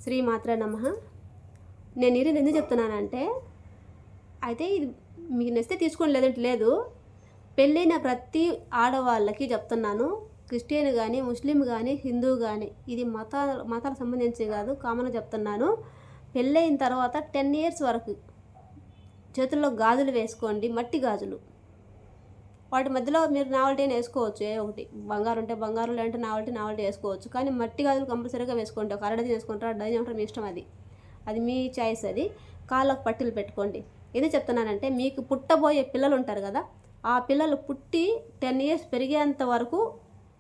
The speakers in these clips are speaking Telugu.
శ్రీమాత్రే నమః. నేను ఈరోజు ఎందుకు చెప్తున్నానంటే, అయితే ఇది మీకు నచ్చితే తీసుకోండి, లేదంటే లేదు. పెళ్ళైన ప్రతి ఆడవాళ్ళకి చెప్తున్నాను, క్రిస్టియన్ కానీ, ముస్లిం కానీ, హిందూ కానీ, ఇది మతాలకు సంబంధించి కాదు, కామన్గా చెప్తున్నాను. పెళ్ళైన తర్వాత 10 years వరకు చేతుల్లో గాజులు వేసుకోండి, మట్టి గాజులు. వాటి మధ్యలో మీరు నావల్టీ వేసుకోవచ్చు, ఏ ఒకటి బంగారు ఉంటే బంగారు, లేదంటే నావల్టీ వేసుకోవచ్చు. కానీ మట్టి గాజులు కంపల్సరీగా వేసుకోండి. ఒక అరడజన్ వేసుకుంటారా, డజన్ ఉంటారు, మీ ఇష్టం. అది మీ చాయిస్. అది కాళ్ళకు పట్టీలు పెట్టుకోండి. ఎందుకు చెప్తున్నానంటే, మీకు పుట్టబోయే పిల్లలు ఉంటారు కదా, ఆ పిల్లలు పుట్టి 10 years పెరిగేంత వరకు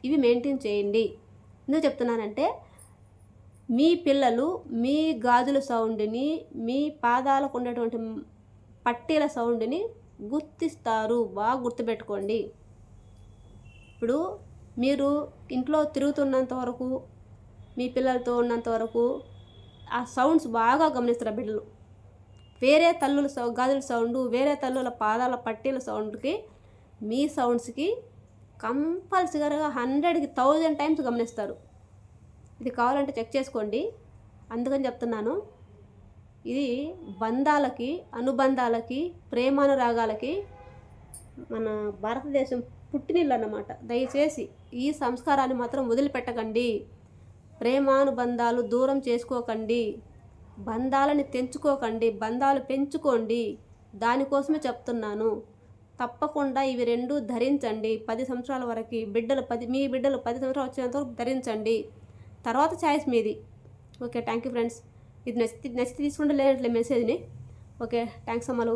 ఇవి మెయింటైన్ చేయండి. ఎందుకు చెప్తున్నానంటే, మీ పిల్లలు మీ గాజుల సౌండ్ని, మీ పాదాలకు ఉండేటువంటి పట్టీల సౌండ్ని గుర్తిస్తారు. బాగా గుర్తుపెట్టుకోండి. ఇప్పుడు మీరు ఇంట్లో తిరుగుతున్నంత వరకు, మీ పిల్లలతో ఉన్నంత వరకు ఆ సౌండ్స్ బాగా గమనిస్తారు బిడ్డలు. వేరే తల్లుల గాజుల సౌండ్, వేరే తల్లుల పాదాల పట్టీల సౌండ్కి, మీ సౌండ్స్కి కంపల్సరీగా 100కి 1000 times గమనిస్తారు. ఇది కావాలంటే చెక్ చేసుకోండి. అందుకని చెప్తున్నాను. ఇది బంధాలకి, అనుబంధాలకి, ప్రేమానురాగాలకి మన భారతదేశం పుట్టినిల్లు అన్నమాట. దయచేసి ఈ సంస్కారాన్ని మాత్రం వదిలిపెట్టకండి. ప్రేమానుబంధాలు దూరం చేసుకోకండి. బంధాలని తెంచుకోకండి. బంధాలు పెంచుకోండి. దానికోసమే చెప్తున్నాను. తప్పకుండా ఇవి 2 ధరించండి. 10 సంవత్సరాల వరకు మీ బిడ్డలు 10 సంవత్సరాలు వచ్చేంత వరకు ధరించండి. తర్వాత చాయిస్ మీది. Okay, thank you friends. ఇది నచ్చితే తీసుకోండి, లేదంటే మెసేజ్ని. ఓకే, థ్యాంక్స్ అమ్మలు.